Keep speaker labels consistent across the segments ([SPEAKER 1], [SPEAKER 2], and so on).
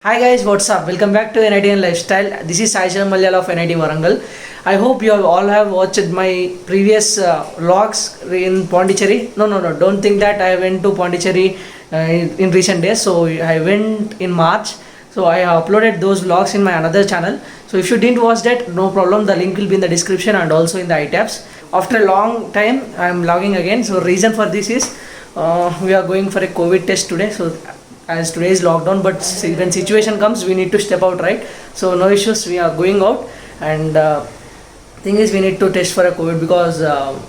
[SPEAKER 1] Hi guys, what's up? Welcome back to NIT and Lifestyle. This is Sai Malayal of NIT Warangal. I hope you all have watched my previous vlogs in Pondicherry. No. Don't think that I went to Pondicherry in recent days. So I went in March. So I have uploaded those vlogs in my another channel. So if you didn't watch that, no problem. The link will be in the description and also in the iTabs. After a long time, I am logging again. So reason for this is we are going for a COVID test today. So as today is lockdown, but when situation comes we need to step out, right? So no issues, we are going out. And thing is, we need to test for a COVID because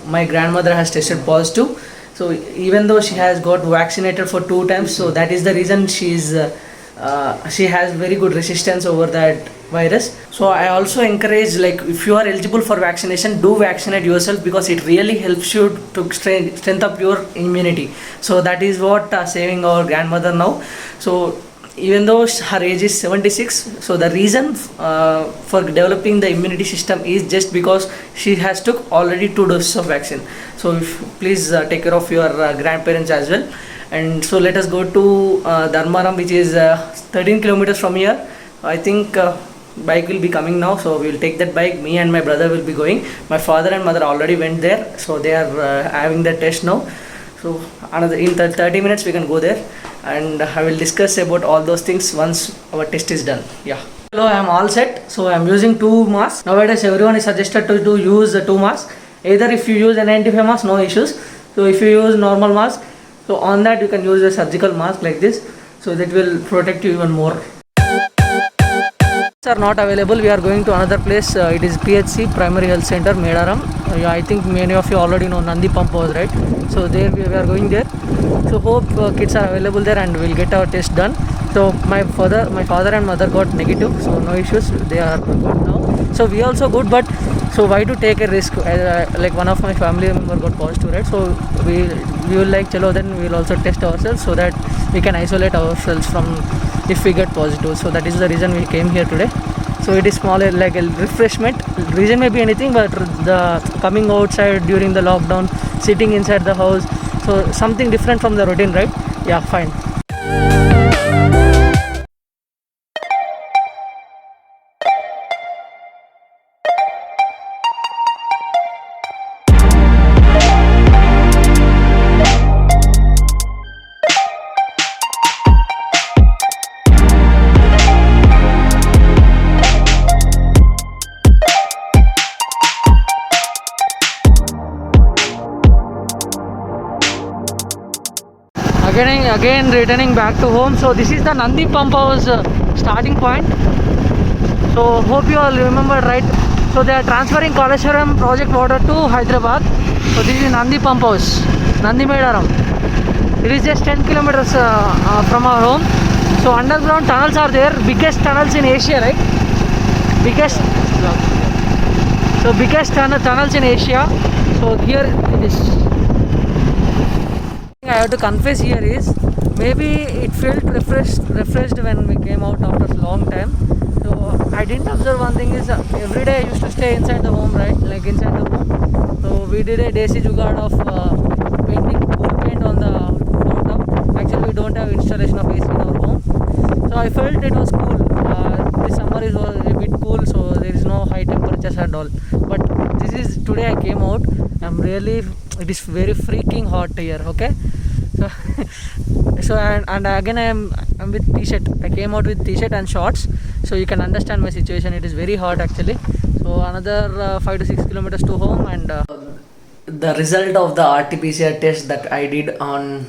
[SPEAKER 1] my grandmother has tested positive. So even though she has got vaccinated for 2 times, so that is the reason she has very good resistance over that virus. So I also encourage, like, if you are eligible for vaccination, do vaccinate yourself because it really helps you to strengthen up your immunity. So that is what saving our grandmother now. So even though her age is 76, so the reason for developing the immunity system is just because she has took already 2 doses of vaccine. So please take care of your grandparents as well. And so let us go to Dharmaram, which is 13 kilometers from here. I think bike will be coming now, so we will take that bike. Me and my brother will be going. My father and mother already went there, so they are having the test now. So another in 30 minutes we can go there, and I will discuss about all those things once our test is done. Yeah. Hello, I am all set. So I am using 2 masks. Nowadays everyone is suggested to use the 2 masks. Either if you use an N95 mask, no issues. So if you use normal mask, so on that you can use a surgical mask like this. So that will protect you even more. Are not available. We are going to another place. It is PHC, Primary Health Center, Medaram. I think many of you already know Nandi Pump House, right? So there we are going there. So hope kids are available there and we'll get our test done. So my father and mother got negative, so no issues. They are good now. So we also good, but so why to take a risk? Like one of my family member got positive, right? So we will like, chalo, then we will also test ourselves so that we can isolate ourselves from if we get positive. So that is the reason we came here today. So it is small, like a refreshment. Reason may be anything, but the coming outside during the lockdown, sitting inside the house, so something different from the routine, right? Yeah, fine. Again returning back to home. So this is the Nandi Pump House starting point. So hope you all remember, right? So they are transferring Kaleshwaram project water to Hyderabad. So this is Nandi Pump House, Nandi Medaram. It is just 10 kilometers from our home. So underground tunnels are there, biggest tunnels in Asia, right? Biggest tunnels in Asia. So here it is. I have to confess here is, maybe it felt refreshed when we came out after a long time. So I didn't observe one thing is, every day I used to stay inside the home, right? Like inside the home. So we did a desi jugaad of painting pool paint on the rooftop. Actually we don't have installation of AC in our home. So I felt it was cool. This summer is a bit cool, so there is no high temperatures and all. But this is today I came out. It is very freaking hot here. Okay. So and again I'm with t-shirt. I came out with t-shirt and shorts, so you can understand my situation. It is very hot actually. So another 5 to 6 kilometers to home, and the result of the RT-PCR test that I did on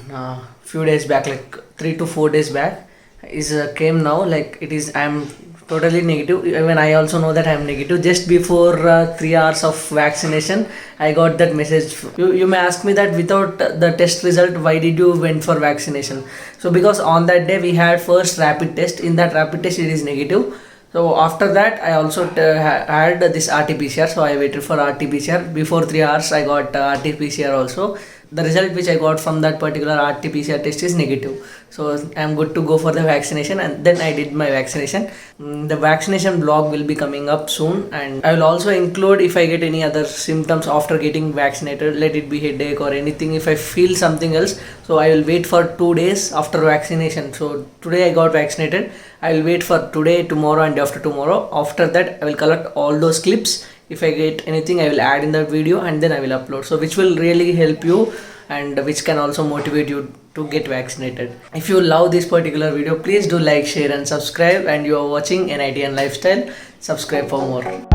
[SPEAKER 1] few days back, like 3 to 4 days back, is came now. Like it is, I'm totally negative. Even I also know that I am negative. Just before 3 hours of vaccination, I got that message. You may ask me that without the test result, why did you went for vaccination? So because on that day we had first rapid test. In that rapid test it is negative. So after that I also had this RT-PCR. So I waited for RT-PCR. Before 3 hours I got RT-PCR also. the result which I got from that particular RT-PCR test is negative. So I'm good to go for the vaccination, and then I did my vaccination. The vaccination blog will be coming up soon, and I will also include if I get any other symptoms after getting vaccinated, let it be headache or anything. If I feel something else, so I will wait for 2 days after vaccination. So today I got vaccinated. I will wait for today, tomorrow, and after tomorrow. After that, I will collect all those clips. If I get anything, I will add in the video and then I will upload. So which will really help you and which can also motivate you to get vaccinated. If you love this particular video, please do like, share and subscribe. And you are watching NITN Lifestyle. Subscribe for more.